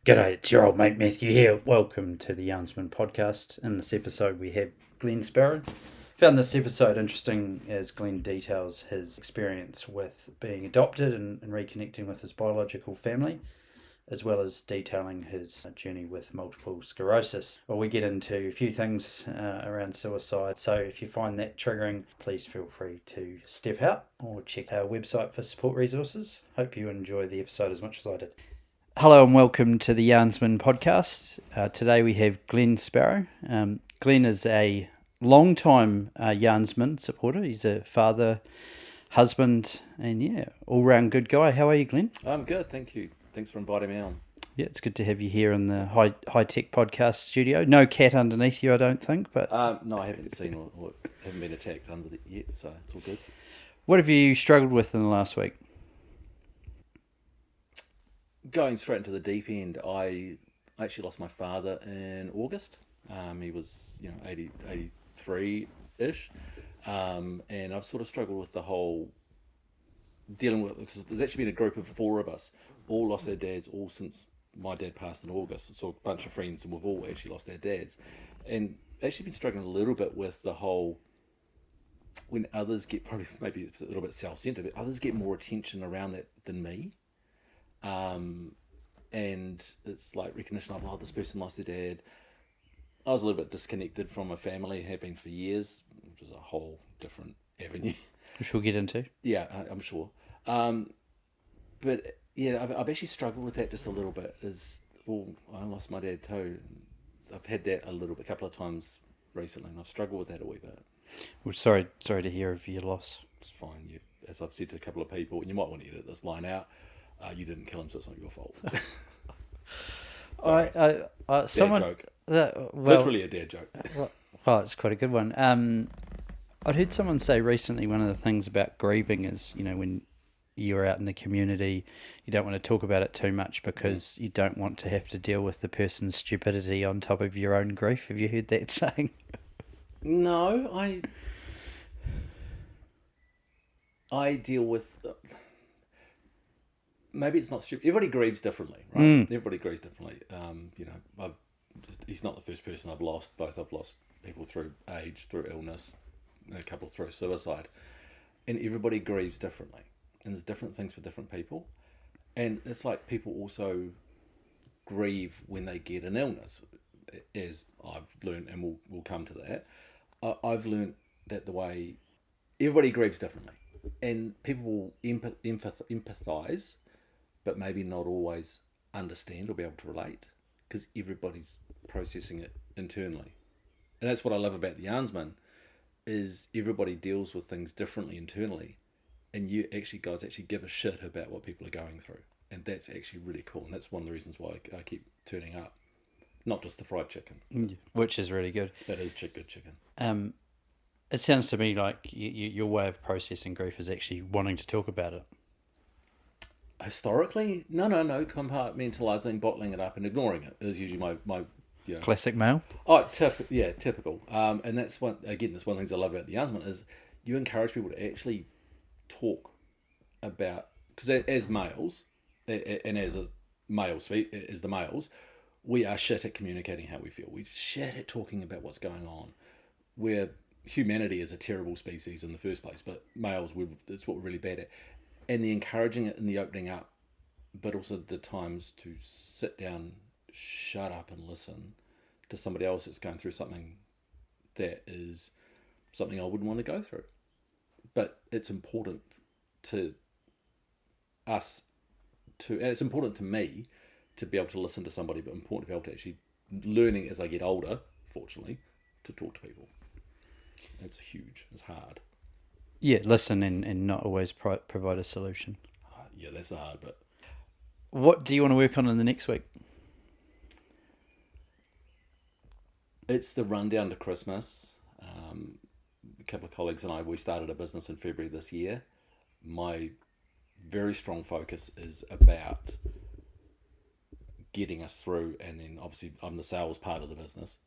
G'day, it's your old mate Matthew here. Welcome to the Yarnsman podcast. In this episode, we have Glenn Sparrow. Found this episode interesting as Glenn details his experience with being adopted and reconnecting with his biological family, as well as detailing his journey with multiple sclerosis. Well, we get into a few things around suicide, so if you find that triggering, please feel free to step out or check our website for support resources. Hope you enjoy the episode as much as I did. Hello and welcome to the Yarnsman podcast. Today we have Glenn Sparrow. Glenn is a long-time Yarnsman supporter. He's a father, husband, and all-round good guy. How are you, Glenn? I'm good, thank you. Thanks for inviting me on. Yeah, it's good to have you here in the high-tech podcast studio. No cat underneath you, I don't think. But No, I haven't seen or haven't been attacked under it yet, so it's all good. What have you struggled with in the last week? Going straight into the deep end, I actually lost my father in August. He was, 83-ish. And I've sort of struggled with the whole dealing with, because there's actually been a group of four of us, all lost their dads, all since my dad passed in August. So a bunch of friends, and we've all actually lost their dads. And actually been struggling a little bit with the whole, when others get, probably maybe a little bit self-centered, but others get more attention around that than me. And it's like recognition of, this person lost their dad. I was a little bit disconnected from my family, have been for years, which is a whole different avenue. Which we'll get into. Yeah, I'm sure. But yeah, I've actually struggled with that just a little bit. I lost my dad too. I've had that a couple of times recently, and I've struggled with that a wee bit. Well, sorry to hear of your loss. It's fine. As I've said to a couple of people, and you might want to edit this line out. You didn't kill him, so it's not your fault. Sorry. Someone, dad joke. Literally a dad joke. It's quite a good one. I'd heard someone say recently one of the things about grieving is, when you're out in the community, you don't want to talk about it too much because you don't want to have to deal with the person's stupidity on top of your own grief. Have you heard that saying? No, I deal with... maybe it's not stupid. Everybody grieves differently, right? Everybody grieves differently. He's not the first person I've lost. Both I've lost people through age, through illness, a couple through suicide. And everybody grieves differently. And there's different things for different people. And it's like people also grieve when they get an illness, as I've learned, and we'll come to that. I've learned that the way everybody grieves differently. And people will empathize, but maybe not always understand or be able to relate, because everybody's processing it internally. And that's what I love about the Yarnsman, is everybody deals with things differently internally, and you guys give a shit about what people are going through, and that's actually really cool. And that's one of the reasons why I keep turning up, not just the fried chicken, which is really good. That is good chicken. It sounds to me like your way of processing grief is actually wanting to talk about it. Historically, no. Compartmentalizing, bottling it up, and ignoring it is usually my classic male. Oh, typical. And that's one of the things I love about the Yarnsman is you encourage people to actually talk about, because as males, and as a male as the males, we are shit at communicating how we feel. We're shit at talking about what's going on. Humanity is a terrible species in the first place, but males, it's what we're really bad at. And the encouraging it and the opening up, but also the times to sit down, shut up and listen to somebody else that's going through something that is something I wouldn't want to go through. But it's important to us and it's important to me to be able to listen to somebody, but important to be able to actually learning as I get older, fortunately, to talk to people. It's huge. It's hard. Yeah, listen and not always provide a solution. Yeah, that's the hard bit. What do you want to work on in the next week? It's the rundown to Christmas. A couple of colleagues and we started a business in February this year. My very strong focus is about getting us through, and then obviously I'm the sales part of the business,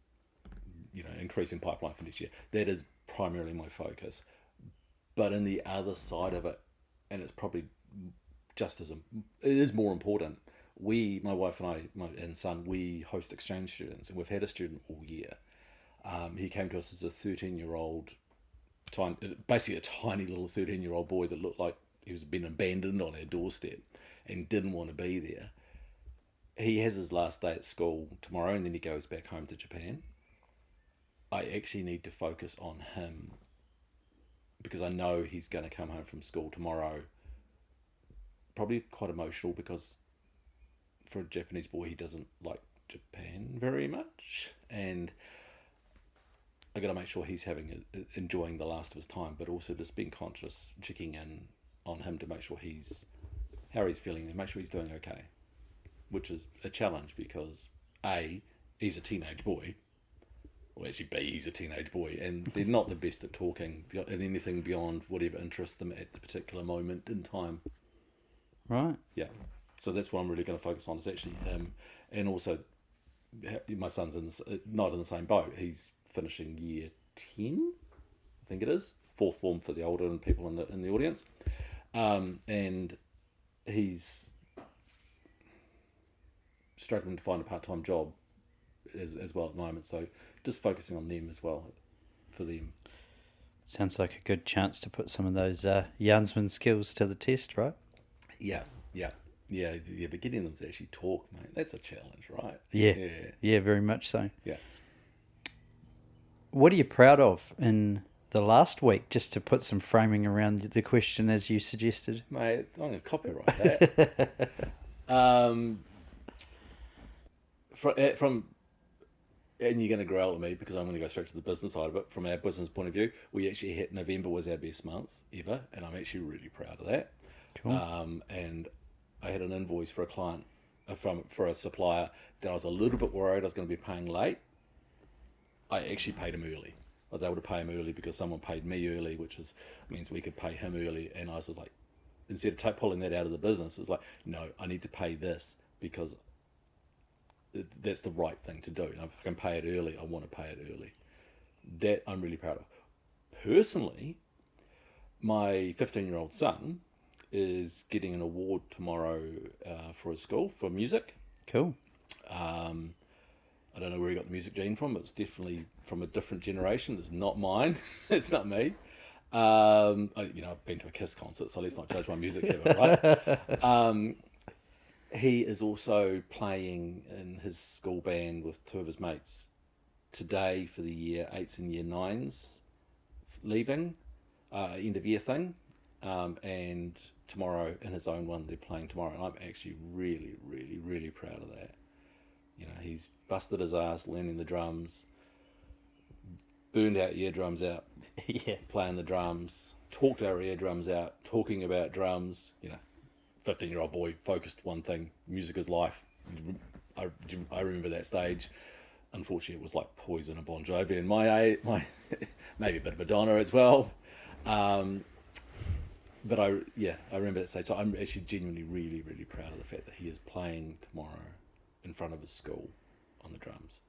increasing pipeline for next year. That is primarily my focus. But in the other side of it, and it's probably it is more important, my wife and I, and son, we host exchange students, and we've had a student all year. He came to us as a 13-year-old, basically a tiny little 13-year-old boy that looked like he was been abandoned on our doorstep and didn't want to be there. He has his last day at school tomorrow, and then he goes back home to Japan. I actually need to focus on him because I know he's going to come home from school tomorrow probably quite emotional, because for a Japanese boy, he doesn't like Japan very much, and I got to make sure he's enjoying the last of his time, but also just being conscious, checking in on him to make sure how he's feeling and make sure he's doing okay, which is a challenge because A, he's a teenage boy, or actually B, he's a teenage boy, and they're not the best at talking and anything beyond whatever interests them at the particular moment in time. Right. Yeah. So that's what I'm really going to focus on, is actually him, and also my son's not in the same boat. He's finishing year 10, I think it is, fourth form for the older and people in the audience, and he's struggling to find a part-time job as well at the moment. So just focusing on them as well for them. Sounds like a good chance to put some of those yarnsman skills to the test, right? Yeah. But getting them to actually talk, mate, that's a challenge, right? Yeah, very much so. Yeah. What are you proud of in the last week, just to put some framing around the question as you suggested? Mate, I'm going to copyright that. From and you're going to growl at me because I'm going to go straight to the business side of it. From our business point of view, we actually hit November was our best month ever, and I'm actually really proud of that. Cool. And I had an invoice for a client for a supplier that I was a little bit worried I was going to be paying late. I actually paid him early. I was able to pay him early because someone paid me early, which means we could pay him early. And I was just like, instead of pulling that out of the business, it's like, no, I need to pay this because that's the right thing to do. And if I can pay it early, I want to pay it early. That I'm really proud of. Personally, my 15-year-old son is getting an award tomorrow for his school for music. Cool. I don't know where he got the music gene from. It's definitely from a different generation. It's not mine. It's not me. I've been to a Kiss concert, so let's not judge my music here, right? He is also playing in his school band with two of his mates today for the year 8s and year 9s leaving, end of year thing. And tomorrow in his own one, they're playing tomorrow. And I'm actually really, really, really proud of that. You know, he's busted his ass learning the drums, burned our eardrums out, playing the drums, talked our eardrums out, talking about drums. 15-year-old boy, focused one thing, music is life. I remember that stage. Unfortunately, it was like Poison and Bon Jovi and my maybe a bit of Madonna as well. But I remember that stage. So I'm actually genuinely really, really proud of the fact that he is playing tomorrow in front of his school on the drums.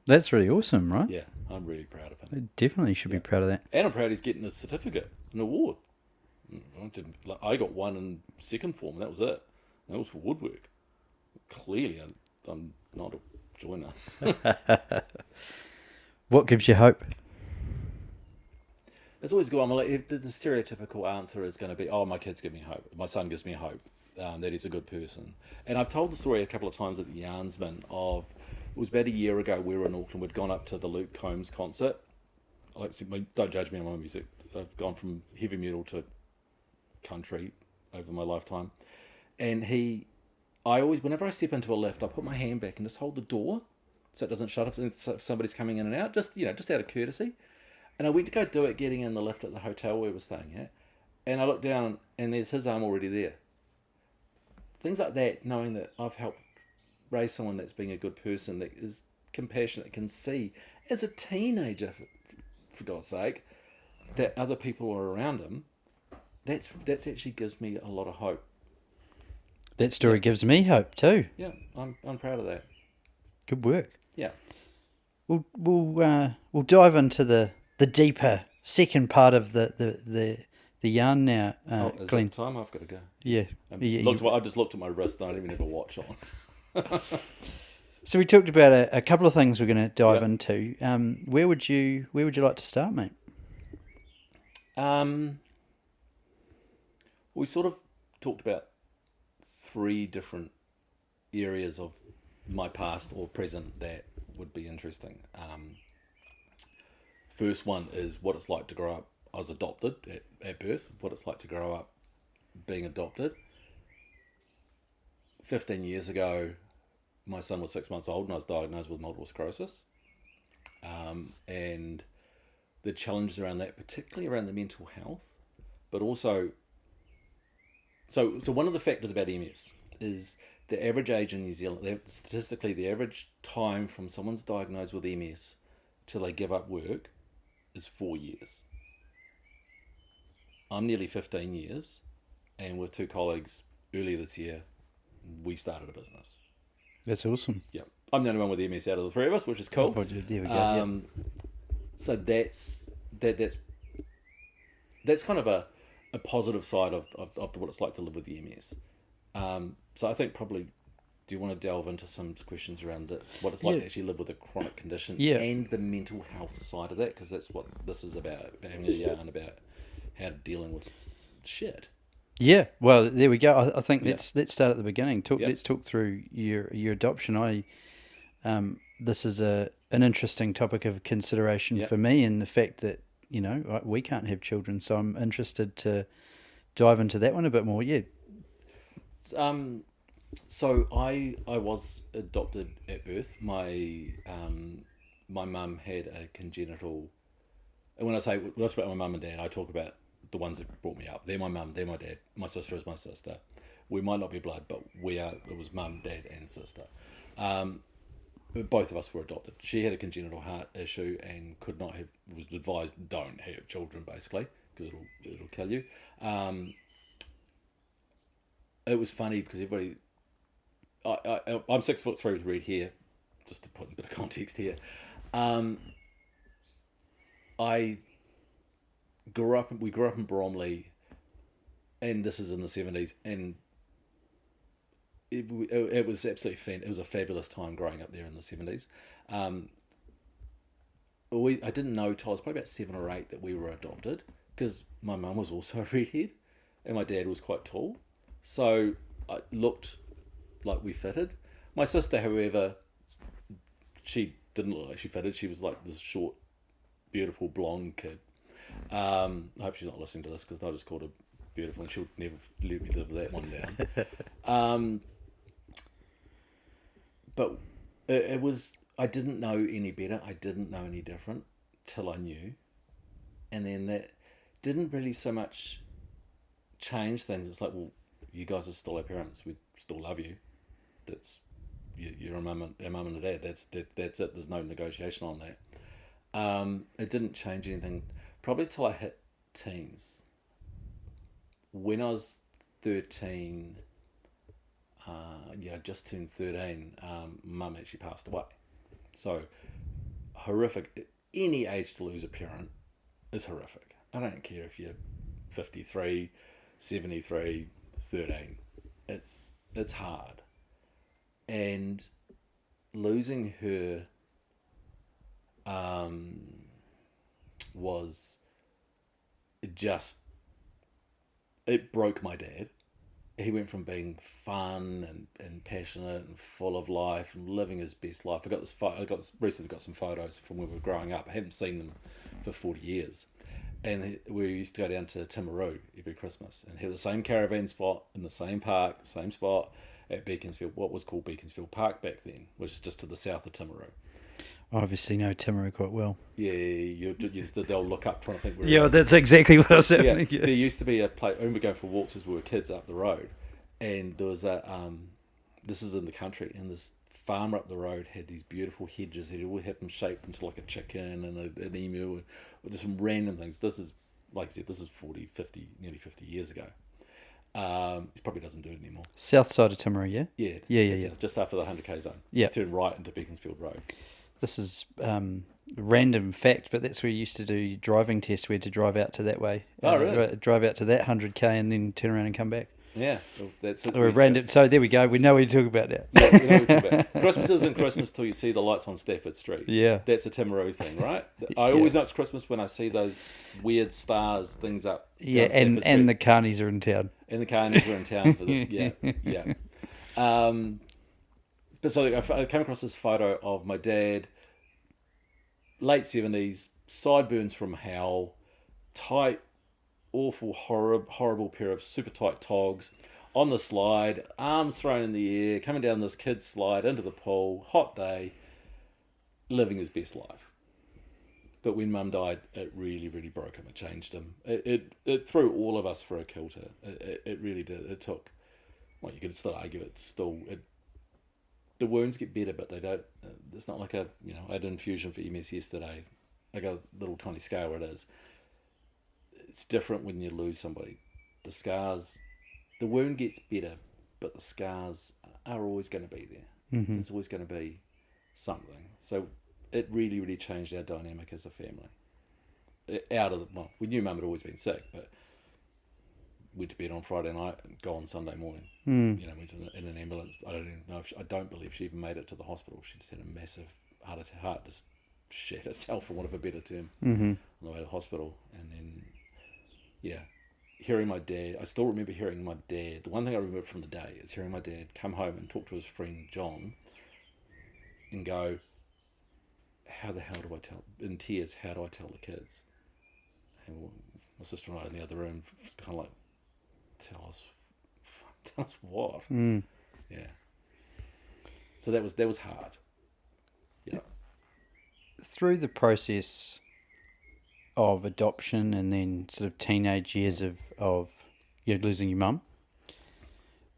That's really awesome, right? Yeah, I'm really proud of him. I definitely should be proud of that. And I'm proud he's getting a certificate, an award. I got one in second form, and that was it. That was for woodwork. Clearly, I'm not a joiner. What gives you hope? It's always good. I'm like, the stereotypical answer is going to be, "Oh, my kids give me hope. My son gives me hope that he's a good person." And I've told the story a couple of times at the Yarnsman of, it was about a year ago. We were in Auckland. We'd gone up to the Luke Combs concert. Don't judge me on my music. I've gone from heavy metal to country over my lifetime, and whenever I step into a lift, I put my hand back and just hold the door so it doesn't shut if somebody's coming in and out, just out of courtesy. And I went to go do it getting in the lift at the hotel we were staying at, and I looked down and there's his arm already there. Things like that, knowing that I've helped raise someone that's being a good person, that is compassionate, can see as a teenager, for God's sake, that other people are around him. That's actually gives me a lot of hope. That story gives me hope too. Yeah, I'm proud of that. Good work. Yeah. We'll dive into the deeper second part of the the yarn now, Is Glenn. that time? I've got to go. Yeah. I just looked at my wrist and I didn't even have a watch on. So we talked about a couple of things we're going to dive Yep. into. Where would you like to start, mate? We sort of talked about 3 different areas of my past or present that would be interesting. First one is what it's like to grow up. I was adopted at birth. What it's like to grow up being adopted. 15 years ago, my son was 6 months old and I was diagnosed with multiple sclerosis. And the challenges around that, particularly around the mental health, but also, so one of the factors about MS is the average age in New Zealand, statistically, the average time from someone's diagnosed with MS till they give up work is 4 years. I'm nearly 15 years, and with 2 colleagues earlier this year, we started a business. That's awesome. Yeah, I'm the only one with MS out of the 3 of us, which is cool. Oh, there we go. So that's kind of a positive side of what it's like to live with the MS. So I think probably, do you want to delve into some questions around what it's like to actually live with a chronic condition and the mental health side of that? Because that's what this is about having a yarn about how dealing with shit. Yeah, well, there we go. I think let's start at the beginning. Let's talk through your adoption. This is an interesting topic of consideration for me, and the fact that we can't have children, so I'm interested to dive into that one a bit more. Yeah. So I was adopted at birth. My mum had a congenital. And when I talk about my mum and dad, I talk about the ones that brought me up. They're my mum, they're my dad. My sister is my sister. We might not be blood, but we are. It was mum, dad, and sister. Both of us were adopted. She had a congenital heart issue and could not have. Was advised don't have children, basically, because it'll kill you. It was funny because everybody. I'm 6'3" with red hair, just to put a bit of context here. We grew up in Bromley, and this is in the 70s, and it was absolutely it was a fabulous time growing up there in the 70s. I didn't know till I was probably about 7 or 8 that we were adopted, because my mum was also a redhead and my dad was quite tall, so I looked like we fitted. My sister, however, she didn't look like she fitted. She was like this short, beautiful blonde kid. I hope she's not listening to this, because I just called her beautiful and she'll never let me live that one down. But it was, I didn't know any better. I didn't know any different till I knew. And then that didn't really so much change things. It's like, well, you guys are still our parents. We still love you. That's you're a mum and a dad. That's it. There's no negotiation on that. It didn't change anything probably till I hit teens. When I was 13, I just turned 13. Mum actually passed away. So horrific. Any age to lose a parent is horrific. I don't care if you're 53, 73, 13. It's hard. And losing her was just, it broke my dad. He went from being fun and passionate and full of life and living his best life. Recently got some photos from when we were growing up. I hadn't seen them for 40 years. And we used to go down to Timaru every Christmas and have the same caravan spot in the same park, same spot at Beaconsfield, what was called Beaconsfield Park back then, which is just to the south of Timaru. I obviously know Timaru quite well. Yeah, they'll look up trying to think where yeah, that's exactly what I was saying. Yeah. There used to be a place, I remember going for walks as we were kids up the road, and there was this is in the country, and this farmer up the road had these beautiful hedges. He'd always have them shaped into like a chicken and an emu and just some random things. This is, like I said, this is 40, 50, nearly 50 years ago. He probably doesn't do it anymore. South side of Timaru, yeah? Yeah. Just after the 100k zone. Yeah. You turn right into Beaconsfield Road. This is random fact, but that's where you used to do your driving test. We had to drive out to that way. Oh, really? Drive out to that 100k and then turn around and come back. Yeah, well, that's Or random. So there we go. We know what you're talking about now. Yeah, we know what you're talking about. Christmas isn't Christmas till you see the lights on Stafford Street. Yeah. That's a Timaru thing, right? I always know it's Christmas when I see those weird stars, things up. Yeah, and the carnies are in town. And the carnies are in town for the yeah. But so I came across this photo of my dad, late 70s, sideburns from hell, tight, awful, horrible pair of super tight togs, on the slide, arms thrown in the air, coming down this kid's slide into the pool, hot day, living his best life. But when Mum died, it really, really broke him. It changed him. It threw all of us for a kilter. It really did. It took, well, you could still argue the wounds get better, but they don't. It's not like I had an infusion for MS yesterday. I got a little tiny scar where it is. It's different when you lose somebody. The scars, the wound gets better, but the scars are always going to be there. Mm-hmm. There's always going to be something. So it really, really changed our dynamic as a family. We knew Mum had always been sick, but went to bed on Friday night and go on Sunday morning. Went in an ambulance. I don't believe she even made it to the hospital. She just had a massive heart just shat itself, for want of a better term, on the way to the hospital. And then, hearing my dad, I still remember hearing my dad. The one thing I remember from the day is hearing my dad come home and talk to his friend John and go, how the hell do I tell, in tears, how do I tell the kids? And my sister and I in the other room, kind of like, tell us what? Yeah. So that was hard. Yeah. Through the process of adoption and then sort of teenage years of losing your mum,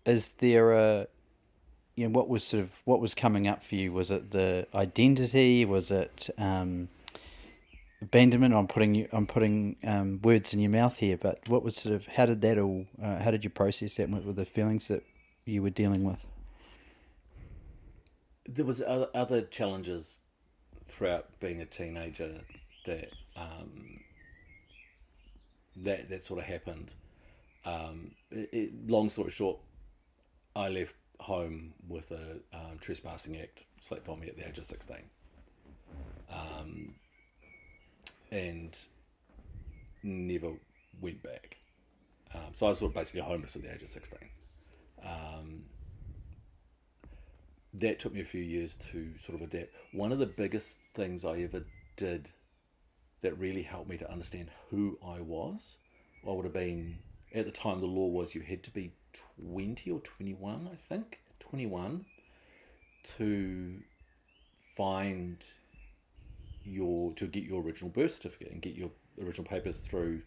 is there what was coming up for you? Was it the identity? Was it abandonment? I'm putting words in your mouth here, but what was how did you process that with the feelings that you were dealing with? There was other challenges throughout being a teenager that that sort of happened. Long story short, I left home with a trespassing act slapped on me at the age of 16. And never went back. So I was basically homeless at the age of 16. That took me a few years to sort of adapt. One of the biggest things I ever did that really helped me to understand who I was, I would have been, at the time the law was you had to be 20 or 21, I think, 21, to get your original birth certificate and get your original papers through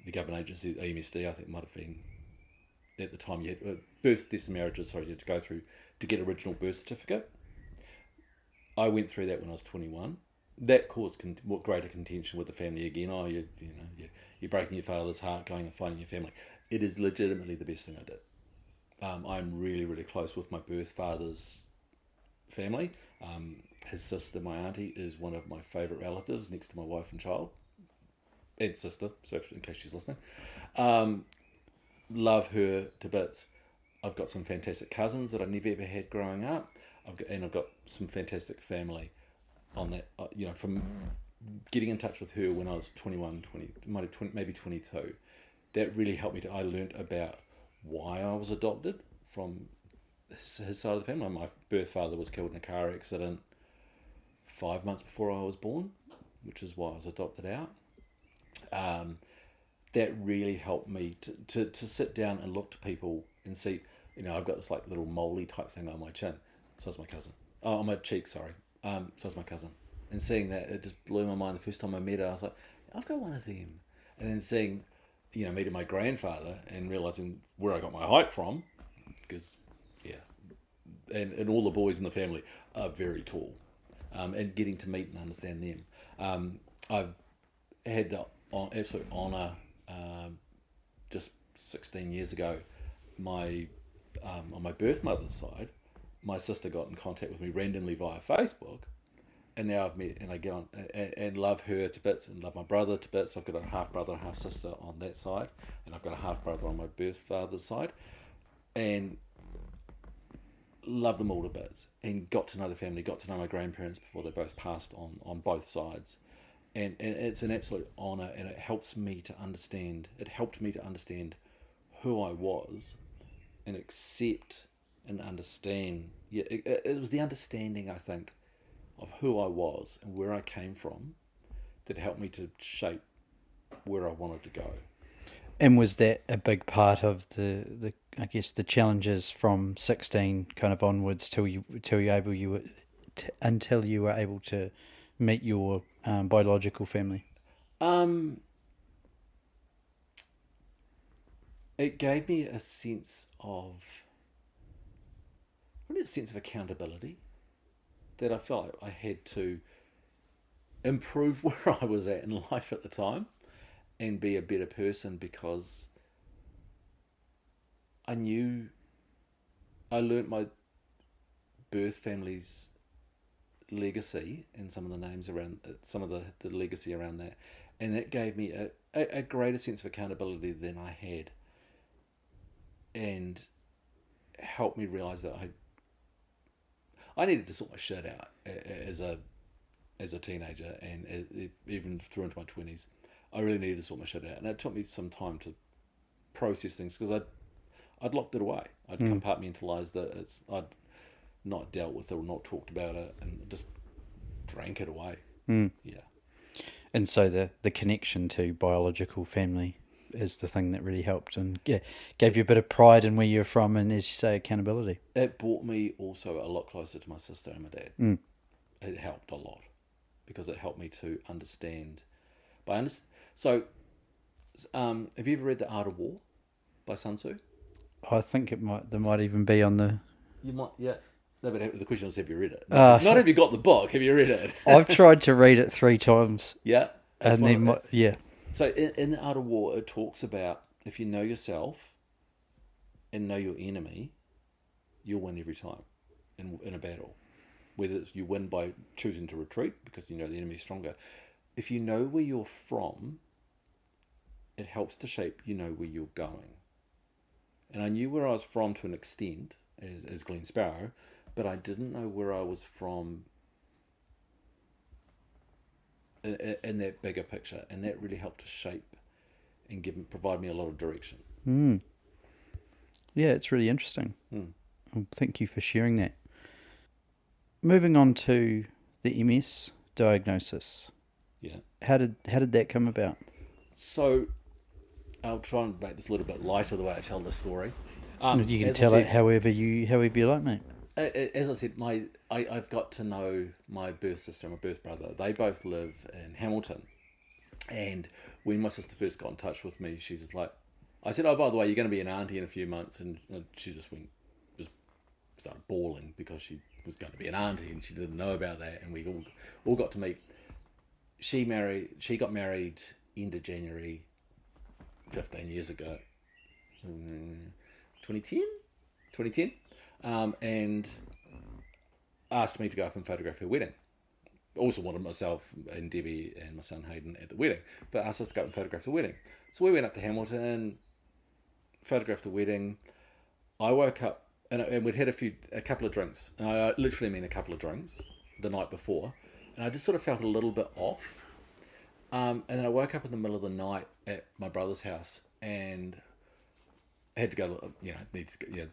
the government agency, AMSD, I think it might have been, at the time you had birth, deaths and marriages, you had to go through to get original birth certificate. I went through that when I was 21. That caused greater contention with the family again. You're breaking your father's heart, going and finding your family. It is legitimately the best thing I did. I'm really, really close with my birth father's family. His sister, my auntie, is one of my favourite relatives next to my wife and child. And sister, so in case she's listening. Love her to bits. I've got some fantastic cousins that I never ever had growing up. I've got some fantastic family on that, from getting in touch with her when I was 21, 20, maybe 22. That really helped me I learnt about why I was adopted from his side of the family. My birth father was killed in a car accident 5 months before I was born, which is why I was adopted out. That really helped me to sit down and look to people and see, I've got this like little moly type thing on my chin. So is my cousin. Oh, on my cheek, sorry. So is my cousin. And seeing that, it just blew my mind. The first time I met her, I was like, I've got one of them. And then seeing, meeting my grandfather and realising where I got my height from, because, and all the boys in the family are very tall. And getting to meet and understand them. I've had the absolute honour, just 16 years ago, on my birth mother's side, my sister got in contact with me randomly via Facebook and now I've met and I get on and love her to bits and love my brother to bits. I've got a half brother and half sister on that side, and I've got a half brother on my birth father's side, and love them all to bits, and got to know the family, got to know my grandparents before they both passed on both sides, and it's an absolute honour, and it helps me to understand. It helped me to understand who I was, and accept and understand. Yeah, it was the understanding, I think, of who I was and where I came from that helped me to shape where I wanted to go. And was that a big part of the I guess the challenges from 16 kind of onwards until you were able to meet your biological family? It gave me a sense of really a sense of accountability that I felt like I had to improve where I was at in life at the time and be a better person, because I learnt my birth family's legacy and some of the names around some of the legacy around that, and that gave me a greater sense of accountability than I had, and helped me realise that I needed to sort my shit out as a teenager, and even through into my 20s. I really needed to sort my shit out, and it took me some time to process things, because I'd locked it away. I'd compartmentalised it. I'd not dealt with it or not talked about it, and just drank it away. Yeah. And so the connection to biological family is the thing that really helped, and gave you a bit of pride in where you're from, and, as you say, accountability. It brought me also a lot closer to my sister and my dad. It helped a lot, because it helped me to understand. So, have you ever read The Art of War by Sun Tzu? I think there might even be on the... You might, yeah. No, but the question was, have you read it? Not have you got the book, have you read it? I've tried to read it 3 times. Yeah. And then, yeah. So in The Art of War, it talks about, if you know yourself and know your enemy, you'll win every time in a battle. Whether it's you win by choosing to retreat because you know the enemy's stronger. If you know where you're from, it helps to shape where you're going. And I knew where I was from to an extent as Glenn Sparrow, but I didn't know where I was from in that bigger picture, and that really helped to shape and provide me a lot of direction. Yeah, it's really interesting. Thank you for sharing that. Moving on to the MS diagnosis. Yeah. How did that come about? So, I'll try and make this a little bit lighter the way I tell the story. You can tell it however you like, mate. As I said, I've got to know my birth sister and my birth brother. They both live in Hamilton. And when my sister first got in touch with me, she's just like, I said, oh, by the way, you're going to be an auntie in a few months. And she just started bawling because she was going to be an auntie and she didn't know about that. And we all got to meet. She got married end of January 15 years ago. 2010. And asked me to go up and photograph her wedding. Also wanted myself and Debbie and my son Hayden at the wedding, but asked us to go up and photograph the wedding. So we went up to Hamilton, photographed the wedding. I woke up and we'd had a couple of drinks, and I literally mean a couple of drinks the night before, and I just sort of felt a little bit off. And then I woke up in the middle of the night at my brother's house, and I had to go.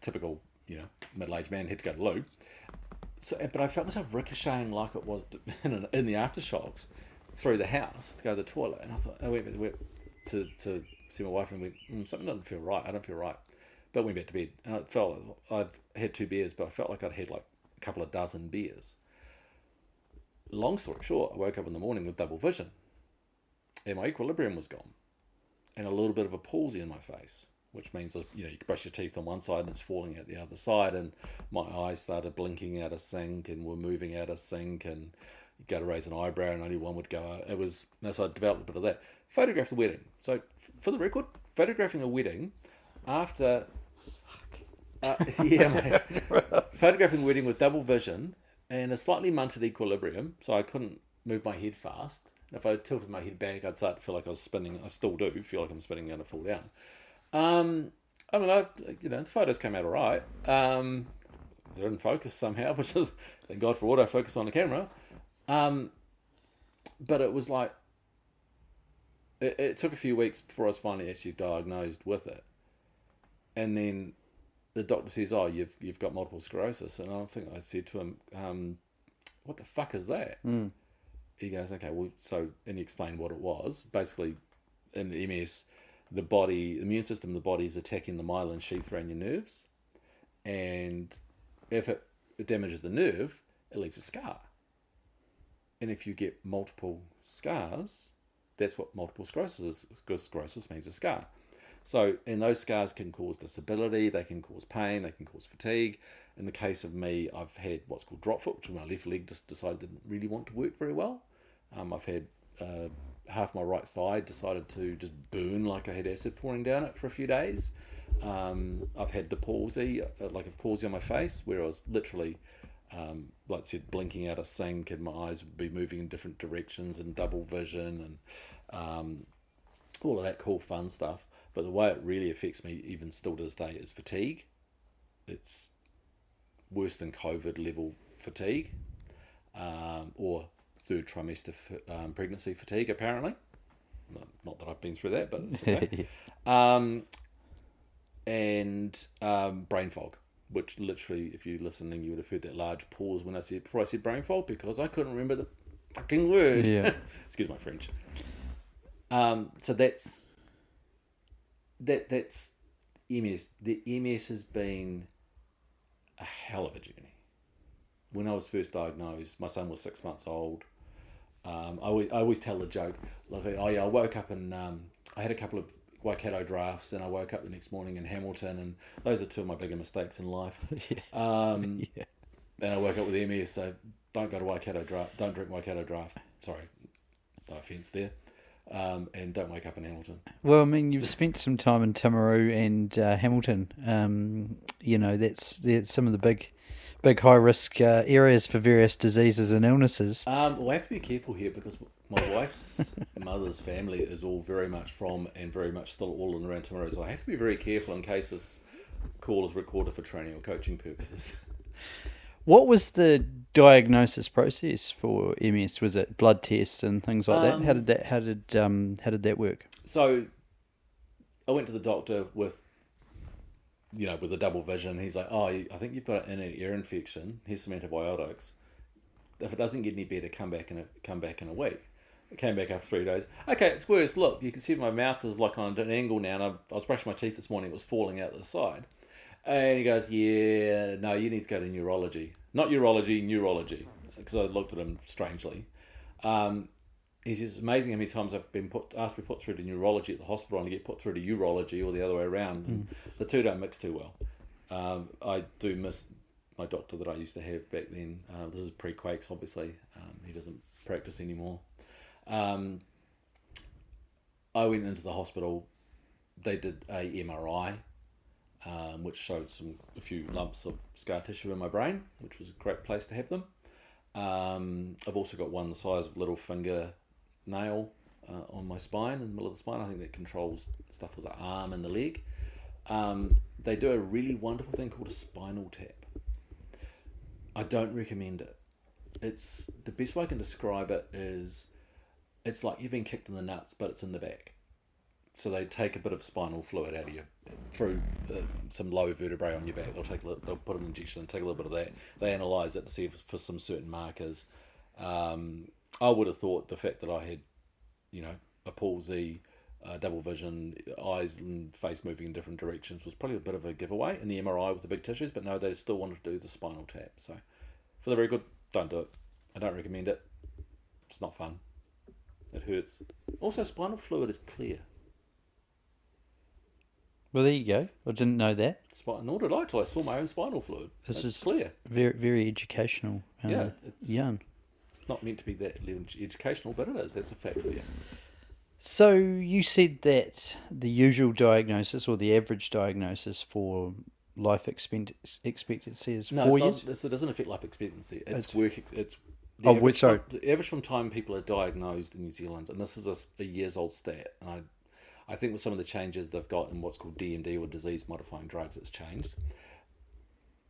Typical. Middle-aged man, had to go to loo. So, but I felt myself ricocheting like it was in the aftershocks through the house to go to the toilet. And I thought, I went to see my wife and went, something doesn't feel right. I don't feel right. But went back to bed. And I felt like I'd had 2 beers, but I felt like I'd had like a couple of dozen beers. Long story short, I woke up in the morning with double vision. And my equilibrium was gone. And a little bit of a palsy in my face. Which means, you brush your teeth on one side and it's falling out the other side, and my eyes started blinking out of sync and were moving out of sync, and you go to raise an eyebrow and only one would go out. So I developed a bit of that. Photographed the wedding. So for the record, photographing a wedding after... mate. Photographing the wedding with double vision and a slightly munted equilibrium, so I couldn't move my head fast. If I tilted my head back, I'd start to feel like I was spinning. I still do feel like I'm spinning and going to fall down. I mean, the photos came out all right. They're in focus somehow, which is, thank God for autofocus on the camera. But it was like, it took a few weeks before I was finally actually diagnosed with it. And then the doctor says, "Oh, you've got multiple sclerosis." And I said to him, "What the fuck is that?" He goes, "Okay, well," and he explained what it was. Basically, in the MS, the immune system of the body is attacking the myelin sheath around your nerves. And if it damages the nerve, it leaves a scar. And if you get multiple scars, that's what multiple sclerosis is, because sclerosis means a scar. So, and those scars can cause disability, they can cause pain, they can cause fatigue. In the case of me, I've had what's called drop foot, which my left leg just decided didn't really want to work very well. I've had half my right thigh decided to just burn like I had acid pouring down it for a few days. I've had the palsy, like a palsy on my face, where I was literally, like I said, blinking out a sink, and my eyes would be moving in different directions, and double vision, and all of that cool fun stuff. But the way it really affects me, even still to this day, is fatigue. It's worse than COVID level fatigue, or third trimester pregnancy fatigue, apparently. Not that I've been through that, but it's okay. And brain fog, which literally, if you listen, then you would have heard that large pause before I said brain fog, because I couldn't remember the fucking word. Yeah. Excuse my French. So that's MS. The MS has been a hell of a journey. When I was first diagnosed, my son was 6 months old. I always tell the joke, like, oh yeah, I woke up and I had a couple of Waikato drafts, and I woke up the next morning in Hamilton, and those are two of my bigger mistakes in life. And I woke up with MS, so don't go to Waikato draft, don't drink Waikato draft. Sorry, no offence there. And don't wake up in Hamilton. Well, I mean, you've spent some time in Timaru and Hamilton. That's some of the big high risk areas for various diseases and illnesses. Well, I have to be careful here, because my wife's mother's family is all very much from, and very much still all in around Timaru, so I have to be very careful in case this call is recorded for training or coaching purposes. What was the diagnosis process for MS? Was it blood tests and things like that? How did that work? So I went to the doctor with a double vision. He's like, "Oh, I think you've got an ear infection. Here's some antibiotics. If it doesn't get any better, come back in a week." It came back after 3 days. "Okay, it's worse. Look, you can see my mouth is like on an angle now, and I was brushing my teeth this morning. It was falling out the side." And he goes, "Yeah, no, you need to go to neurology. Not urology, neurology." Because I looked at him strangely. He says, "It's amazing how many times I've been asked to be put through to neurology at the hospital, and to get put through to urology, or the other way around. And the two don't mix too well." I do miss my doctor that I used to have back then. This is pre-Quakes, obviously. He doesn't practice anymore. I went into the hospital. They did a MRI, which showed a few lumps of scar tissue in my brain, which was a great place to have them. I've also got one the size of a little finger nail on my spine, in the middle of the spine. I think that controls stuff with the arm and the leg. They do a really wonderful thing called a spinal tap. I don't recommend it. It's the best way I can describe it is, it's like you've been kicked in the nuts, but it's in the back. So they take a bit of spinal fluid out of you through some low vertebrae on your back. They'll put an injection and take a little bit of that. They analyse it to see for some certain markers. I would have thought the fact that I had, a palsy, double vision, eyes and face moving in different directions was probably a bit of a giveaway in the MRI with the big tissues. But no, they still wanted to do the spinal tap. So for the very good, don't do it. I don't recommend it. It's not fun. It hurts. Also, spinal fluid is clear. Well, there you go. I didn't know that. Nor did I till I saw my own spinal fluid. This is clear. Very, very educational. It's yarn. Not meant to be that educational, but it is. That's a fact for you. So you said that the usual diagnosis, or the average diagnosis for life expectancy is No, 4 years? it doesn't affect life expectancy. It's It's- work. It's Oh, which sorry. the average from time people are diagnosed in New Zealand, and this is a years old stat. And I think with some of the changes they've got in what's called DMD or disease modifying drugs, it's changed.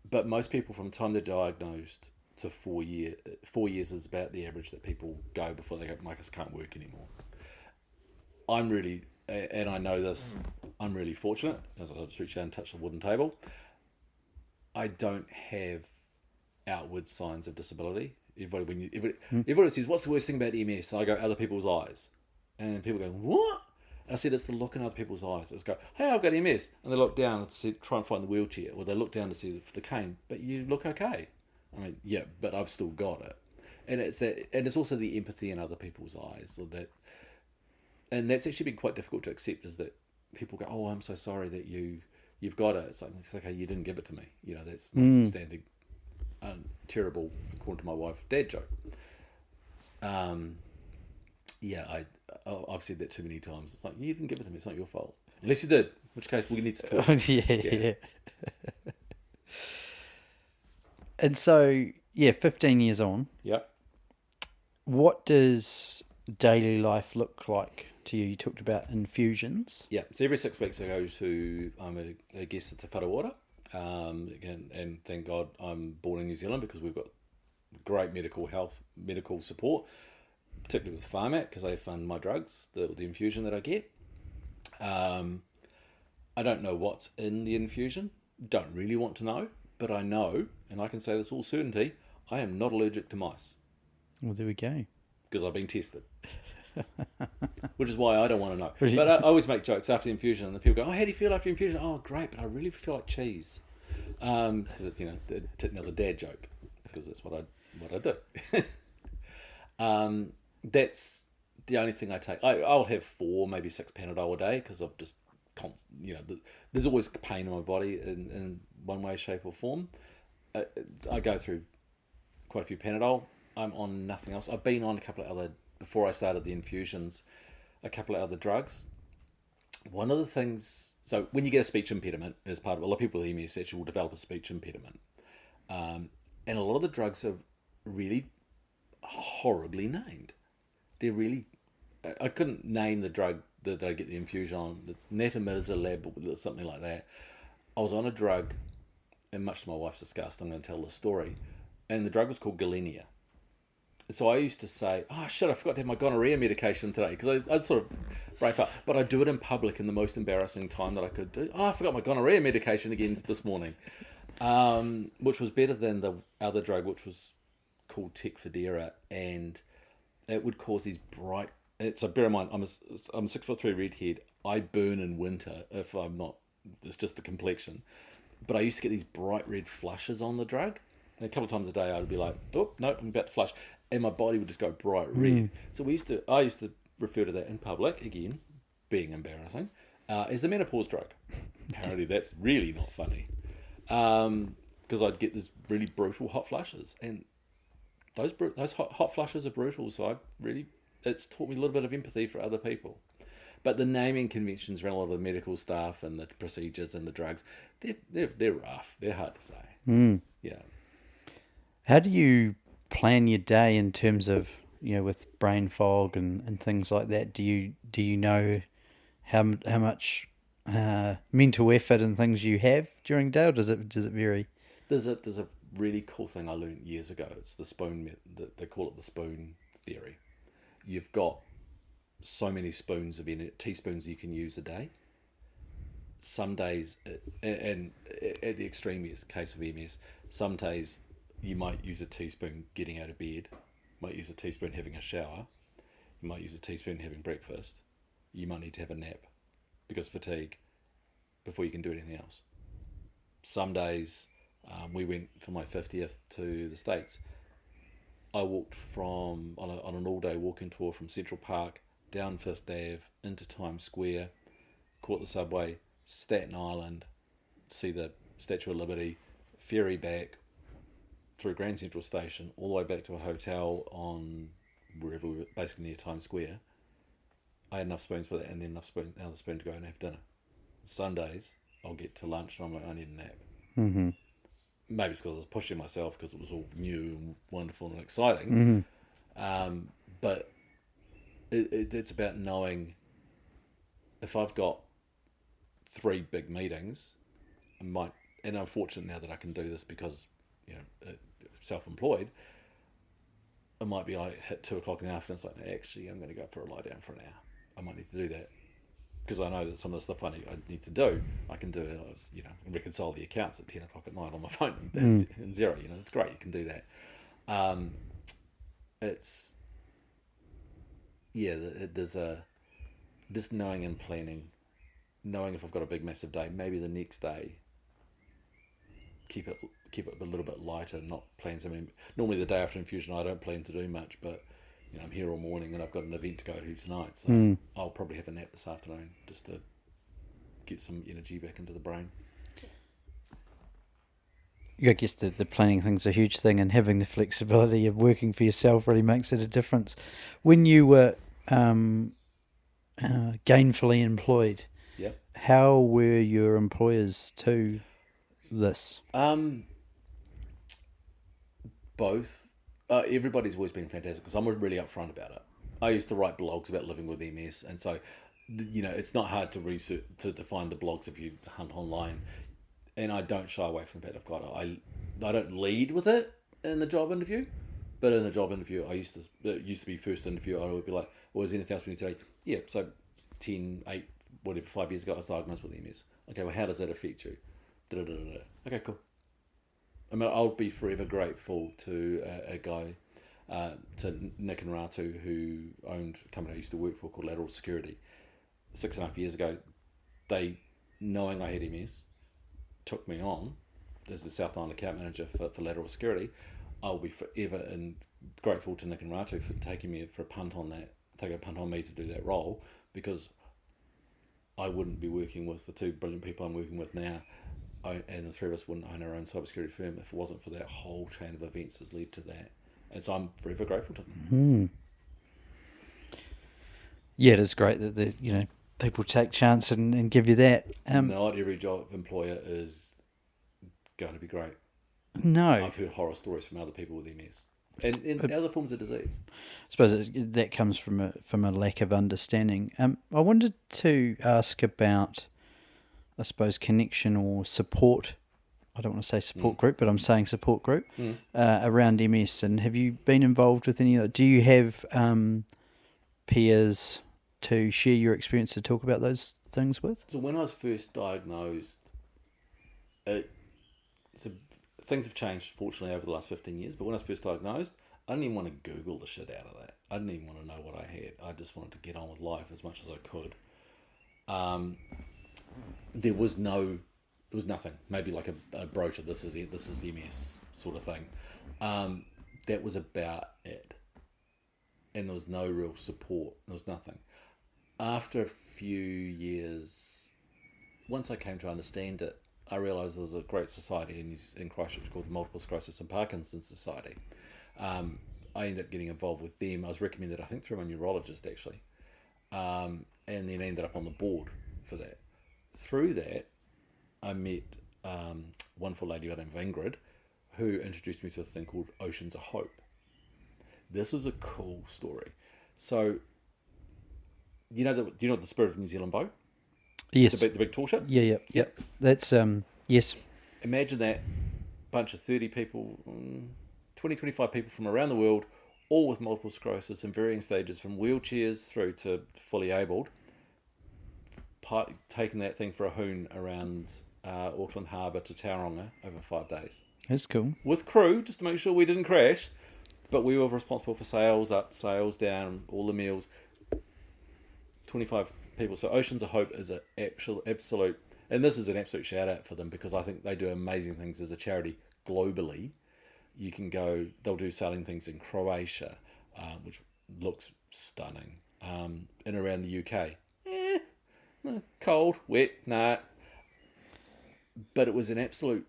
But most people from the time they're diagnosed to 4 years is about the average that people go before they go, Marcus can't work anymore. I'm really, and I know this, I'm really fortunate, as I just reach out and touch the wooden table. I don't have outward signs of disability. Everybody says, what's the worst thing about MS? And I go, other people's eyes. And people go, what? I said, it's the look in other people's eyes. It's go, hey, I've got MS. And they look down to try and find the wheelchair, or they look down to see the cane, but you look okay. I mean, yeah, but I've still got it. And it's that, and it's also the empathy in other people's eyes. So that, and that's actually been quite difficult to accept, is that people go, oh, I'm so sorry that you've got it. It's like, okay, you didn't give it to me. That's my standing, terrible, according to my wife, dad joke. Yeah, I've said that too many times. It's like, you didn't give it to me. It's not your fault. Unless you did, in which case we need to talk. Yeah. And so, 15 years on, Yep. what does daily life look like to you? You talked about infusions. Yeah. So every 6 weeks I go to, I'm a guest at Te Wharewaura. Again, and thank God I'm born in New Zealand, because we've got great medical support, particularly with Pharmac, because they fund my drugs, the infusion that I get. I don't know what's in the infusion. Don't really want to know, but I know, and I can say this all certainty, I am not allergic to mice. Well, there we go. Because I've been tested. Which is why I don't want to know. But I always make jokes after the infusion, and the people go, oh, how do you feel after the infusion? Oh, great, but I really feel like cheese. Because it's, another dad joke, because that's what I do. That's the only thing I take. I'll have 4, maybe 6 Panadol a day, because I've just, there's always pain in my body in one way, shape or form. I go through quite a few Panadol. I'm on nothing else. I've been on a couple of other, before I started the infusions, a couple of other drugs. One of the things, so when you get a speech impediment, as part of a lot of people with MS actually will develop a speech impediment. And a lot of the drugs are really horribly named. They're really, I couldn't name the drug that I get the infusion on. It's netamidazolab or something like that. I was on a drug, and much to my wife's disgust, I'm going to tell the story, and the drug was called Galenia. So I used to say, oh shit, I forgot to have my gonorrhea medication today, because I'd sort of brain fart. But I'd do it in public in the most embarrassing time that I could do. Oh, I forgot my gonorrhea medication again this morning. Which was better than the other drug, which was called Tecfidera, and it would cause these bright... So bear in mind, I'm a 6'3" redhead. I burn in winter if I'm not... It's just the complexion. But I used to get these bright red flushes on the drug. And a couple of times a day I'd be like, oh, no, I'm about to flush. And my body would just go bright red. So I used to refer to that in public, again, being embarrassing, as the menopause drug. Apparently that's really not funny. Because I'd get these really brutal hot flushes. And those hot flushes are brutal, so it's taught me a little bit of empathy for other people. But the naming conventions around a lot of the medical staff and the procedures and the drugs, they're rough. They're hard to say. Yeah. How do you plan your day in terms of, with brain fog and things like that? Do you know how much mental effort and things you have during the day, or does it vary? There's a really cool thing I learned years ago. It's the spoon. They call it the spoon theory. You've got so many teaspoons you can use a day. Some days, and at the extreme case of MS, some days you might use a teaspoon getting out of bed, might use a teaspoon having a shower, you might use a teaspoon having breakfast, you might need to have a nap because fatigue before you can do anything else. Some days, we went for my 50th to the States. I walked on an all-day walking tour from Central Park down Fifth Ave into Times Square, caught the subway, Staten Island, see the Statue of Liberty, ferry back through Grand Central Station, all the way back to a hotel on wherever we were, basically near Times Square. I had enough spoons for that, and then another spoon to go and have dinner. Sundays, I'll get to lunch and I'm like, I need a nap. Mm-hmm. Maybe it's because I was pushing myself because it was all new and wonderful and exciting. Mm-hmm. But it's about knowing if I've got 3 big meetings, I might, and I'm fortunate now that I can do this because, self-employed. I might be like hit 2 o'clock in the afternoon. It's like, actually, I'm going to go for a lie down for an hour. I might need to do that because I know that some of the stuff I need to do, I can do it. Reconcile the accounts at 10 o'clock at night on my phone and Xero. It's great. You can do that. It's there's just knowing and planning, knowing if I've got a big massive day, maybe the next day keep it a little bit lighter, not plan so many. Normally the day after infusion I don't plan to do much, but I'm here all morning and I've got an event to go to tonight, so I'll probably have a nap this afternoon just to get some energy back into the brain. I guess the planning thing's a huge thing, and having the flexibility of working for yourself really makes it a difference. When you were gainfully employed, Yep. how were your employers to this? Both. Everybody's always been fantastic because I'm really upfront about it. I used to write blogs about living with MS, and so it's not hard to research to find the blogs if you hunt online. And I don't shy away from the fact I've got it. I don't lead with it in the job interview, but in a job interview, it used to be first interview. I would be like, "Well, is there anything else we need to do?" Yeah, so 10, 8, whatever, 5 years ago, I was diagnosed with MS. Okay, well, how does that affect you? Da-da-da-da-da. Okay, cool. I mean, I'll be forever grateful to a guy, to Nick and Ratu, who owned a company I used to work for called Lateral Security. 6.5 years ago, they, knowing I had MS, took me on as the South Island account manager for Lateral Security. I'll be forever and grateful to Nick and Ratu for taking me for a punt on me to do that role, because I wouldn't be working with the 2 brilliant people I'm working with now, and the 3 of us wouldn't own our own cybersecurity firm if it wasn't for that whole chain of events that's led to that. And so I'm forever grateful to them. Yeah, it is great that people take chance and give you that. Not every job employer is going to be great. No. I've heard horror stories from other people with MS and other forms of disease. I suppose that comes from a lack of understanding. I wanted to ask about, I suppose, connection or support. I don't want to say support group, but I'm saying support group around MS. And have you been involved with any of that? Do you have peers to share your experience to talk about those things with? So when I was first diagnosed, things have changed, fortunately, over the last 15 years. But when I was first diagnosed, I didn't even want to Google the shit out of that. I didn't even want to know what I had. I just wanted to get on with life as much as I could. There was nothing. Maybe like a brochure. This is MS sort of thing. That was about it. And there was no real support. There was nothing. After a few years, once I came to understand it, I realised there was a great society in Christchurch called the Multiple Sclerosis and Parkinson's Society. I ended up getting involved with them. I was recommended, I think, through my neurologist, actually. And then ended up on the board for that. Through that, I met a wonderful lady by the name of Ingrid, who introduced me to a thing called Oceans of Hope. This is a cool story. So, do you know the Spirit of New Zealand boat? Yes. The big tall ship? Yeah. That's, yes. Imagine that bunch of 30 people, 20, 25 people from around the world, all with multiple sclerosis in varying stages, from wheelchairs through to fully abled, taking that thing for a hoon around Auckland Harbour to Tauranga over 5 days. That's cool. With crew, just to make sure we didn't crash. But we were responsible for sails up, sails down, all the meals. 25 people. So Oceans of Hope is an absolute, and this is an absolute shout out for them, because I think they do amazing things as a charity globally. You can go, they'll do sailing things in Croatia, which looks stunning, and around the UK. Cold, wet, nah. But it was an absolute,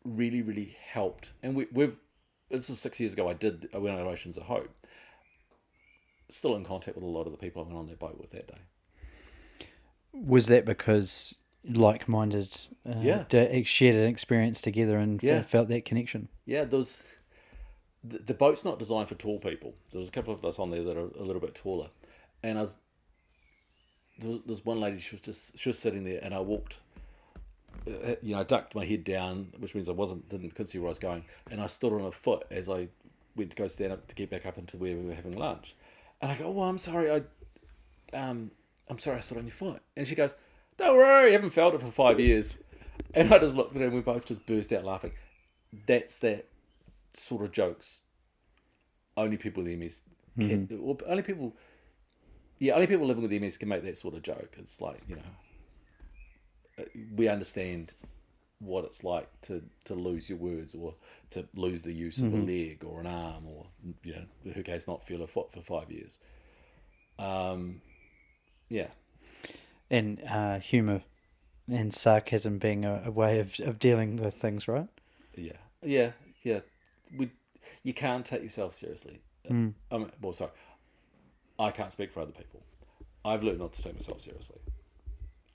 really, really helped. And we've, this is 6 years ago, I went on Oceans of Hope. Still in contact with a lot of the people I went on that boat with that day. Was that because like-minded, Yeah. shared an experience together and Yeah. felt that connection. Yeah, the boat's not designed for tall people. There was a couple of us on there that are a little bit taller, and there was one lady. She was sitting there, and I walked. I ducked my head down, which means I couldn't see where I was going, and I stood on a foot as I went to go stand up to get back up into where we were having lunch, and I go, "Oh, I'm sorry, I'm sorry, I stood on your foot," and she goes, "Don't worry, I haven't felt it for 5 years," and I just looked at her, and we both just burst out laughing. That's that sort of jokes only people with MS can, or only people living with MS can make that sort of joke. It's like, we understand what it's like to lose your words, or to lose the use of a leg or an arm, or, in her case, not feel a foot for 5 years. Yeah. And humour and sarcasm being a way of dealing with things, right? Yeah. You can't take yourself seriously. Sorry, I can't speak for other people. I've learned not to take myself seriously.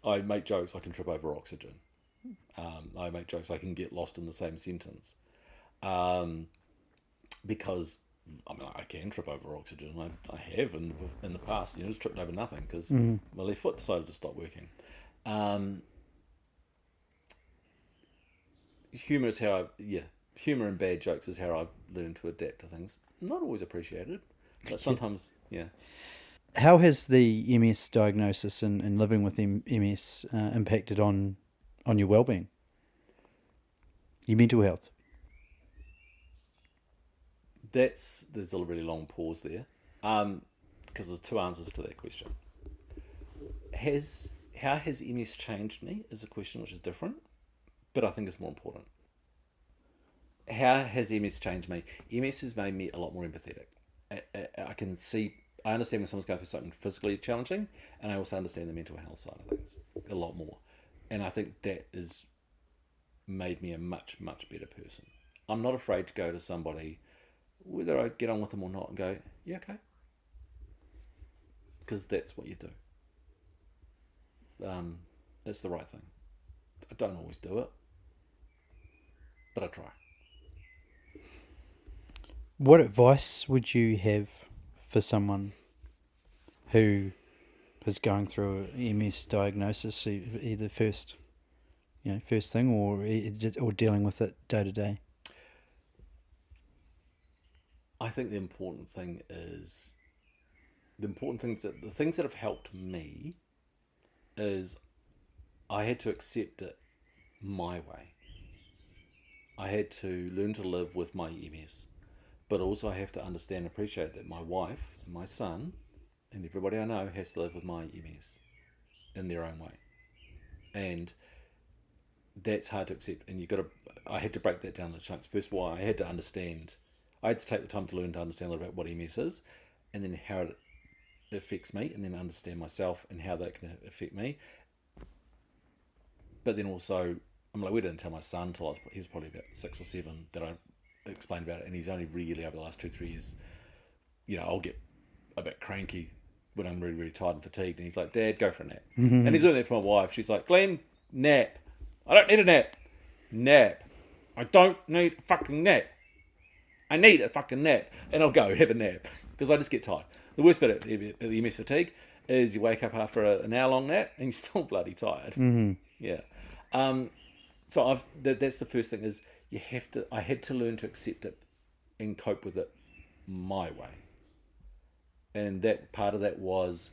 I make jokes, I can trip over oxygen. I make jokes, I can get lost in the same sentence. Because, I can trip over oxygen. I have in the past, just tripped over nothing because my left foot decided to stop working. Humour is how humour and bad jokes is how I've learned to adapt to things. Not always appreciated, but sometimes, yeah. How has the MS diagnosis and living with MS impacted on your well-being, your mental health? There's a really long pause there, because there's two answers to that question. How has MS changed me is a question which is different, but I think it's more important. How has MS changed me? MS has made me a lot more empathetic. I understand when someone's going through something physically challenging, and I also understand the mental health side of things a lot more. And I think that has made me a much, much better person. I'm not afraid to go to somebody, whether I get on with them or not, and go, "Yeah, okay," because that's what you do. That's the right thing. I don't always do it, but I try. What advice would you have for someone who is going through a MS diagnosis, either first thing, or dealing with it day to day? I think the important things the things that have helped me is I had to accept it my way. I had to learn to live with my MS, but also I have to understand and appreciate that my wife and my son and everybody I know has to live with my MS in their own way, and that's hard to accept. And I had to break that down into chunks. First of all, I had to take the time to learn to understand a little bit what MS is, and then how it affects me, and then understand myself and how that can affect me. But then also, we didn't tell my son until he was probably about 6 or 7 that I explained about it, and he's only really over the last 2-3 years. I'll get a bit cranky when I'm really, really tired and fatigued, and he's like, "Dad, go for a nap." And he's doing that for my wife. She's like, "Glenn, nap. I don't need a nap. Nap. I don't need a fucking nap. I need a fucking nap." And I'll go have a nap because I just get tired. The worst bit of the MS fatigue is you wake up after an hour-long nap and you're still bloody tired. Yeah. So that's the first thing is I had to learn to accept it and cope with it my way. And that part of that was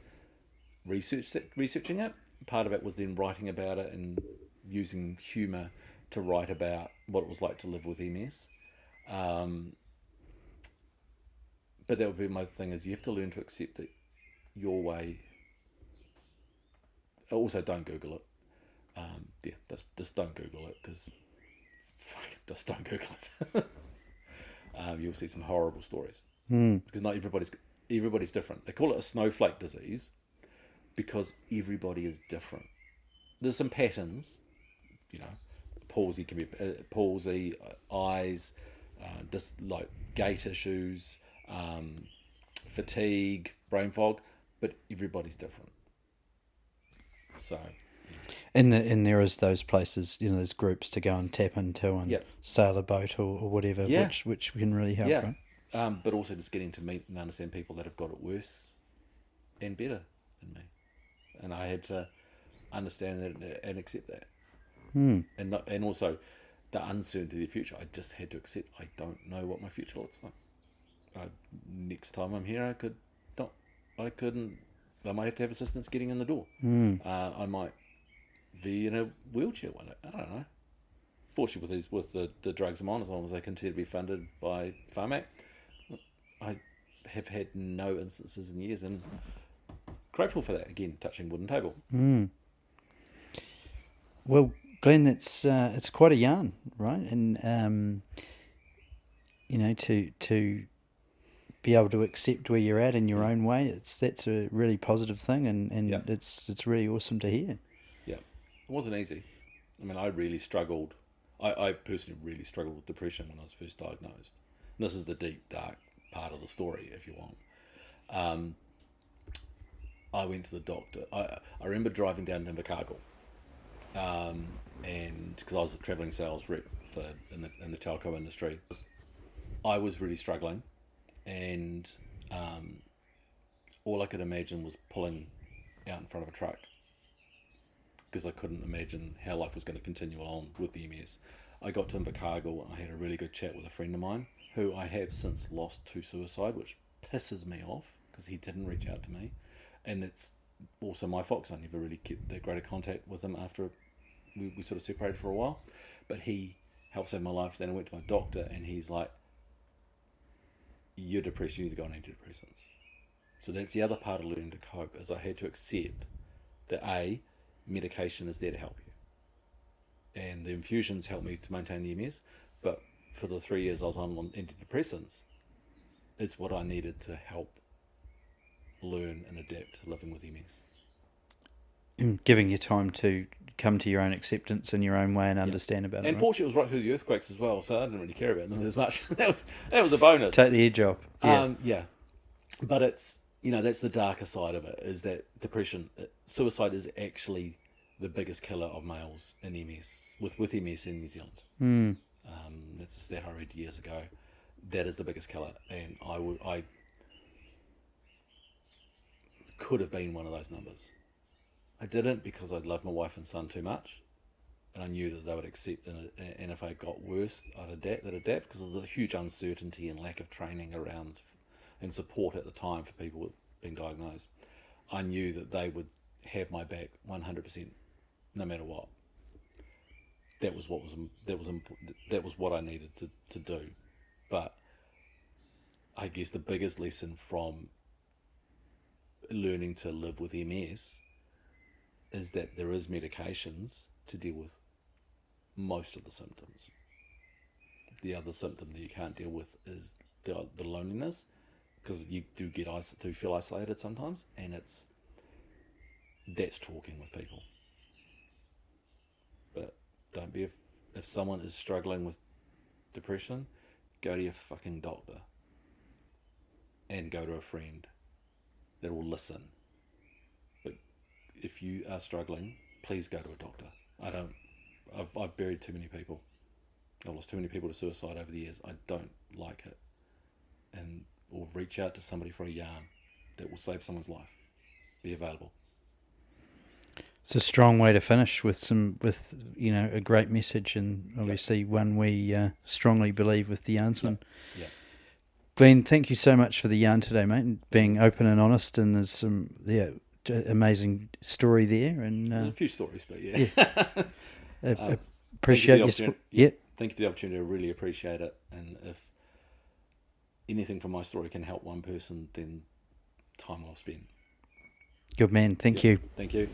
researching it. Part of it was then writing about it and using humour to write about what it was like to live with MS. But that would be my thing is you have to learn to accept it your way. Also, don't Google it. Just don't Google it because just don't Google it. You'll see some horrible stories because not everybody's different. They call it a snowflake disease because everybody is different. There's some patterns, palsy can be palsy, eyes, just like gait issues, fatigue, brain fog, but everybody's different. So, And there is those places, those groups to go and tap into and Yep. sail a boat or whatever, Yeah. which can really help, Yeah. right? But also just getting to meet and understand people that have got it worse and better than me, and I had to understand that and accept that, and also the uncertainty of the future. I just had to accept I don't know what my future looks like. Next time I'm here, I couldn't. I might have to have assistance getting in the door. I might be in a wheelchair one day. I don't know. Fortunately, with the drugs I'm on, as long as they continue to be funded by Pharmac, I have had no instances in years, and grateful for that. Again, touching wooden table. Well, Glenn, it's quite a yarn, right? And to be able to accept where you're at in your own way, that's a really positive thing, and Yep. it's really awesome to hear. Yeah, it wasn't easy. I mean, I really struggled. I personally really struggled with depression when I was first diagnosed. And this is the deep, dark part of the story, if you want. I went to the doctor. I remember driving down to Invercargill, and because I was a travelling sales rep in the telco industry, I was really struggling, and all I could imagine was pulling out in front of a truck, because I couldn't imagine how life was going to continue on with the MS. I got to Invercargill and I had a really good chat with a friend of mine who I have since lost to suicide, which pisses me off because he didn't reach out to me. And it's also my fault because I never really kept that greater contact with him after we sort of separated for a while. But he helped save my life. Then I went to my doctor and he's like, you're depressed, you need to go on antidepressants. So that's the other part of learning to cope, is I had to accept that medication is there to help you, and the infusions helped me to maintain the MS, but for the 3 years I was on antidepressants, it's what I needed to help learn and adapt to living with MS. Giving you time to come to your own acceptance in your own way and understand about it. And right? fortunately, it was right through the earthquakes as well, so I didn't really care about them as much. that was a bonus. Take the edge off. Yeah. Yeah, but it's that's the darker side of it, is that depression, suicide is actually the biggest killer of males in MS, with MS in New Zealand. That's a stat I read years ago. That is the biggest killer, and I could have been one of those numbers. I didn't, because I loved my wife and son too much, and I knew that they would accept, and if I got worse, I'd adapt, because there's a huge uncertainty and lack of training around and support at the time for people with being diagnosed. I knew that they would have my back 100%, no matter what. That was what I needed to do. But I guess the biggest lesson from learning to live with MS is that there is medications to deal with most of the symptoms. The other symptom that you can't deal with is the loneliness, because you do feel isolated sometimes, and that's talking with people. But don't be if someone is struggling with depression, go to your fucking doctor, and go to a friend that will listen. But if you are struggling, please go to a doctor. I've buried too many people. I've lost too many people to suicide over the years. I don't like it. Or reach out to somebody for a yarn that will save someone's life. Be available. It's a strong way to finish with a great message, and obviously one we strongly believe with the Yarnsman. Yeah. Glenn, thank you so much for the yarn today, mate, and being open and honest, and there's some amazing story there, and There's a few stories, but yeah. Appreciate your support. Yeah. Thank you for the opportunity. I really appreciate it, and if anything from my story can help one person, then time well spent. Good man. Thank you. Thank you.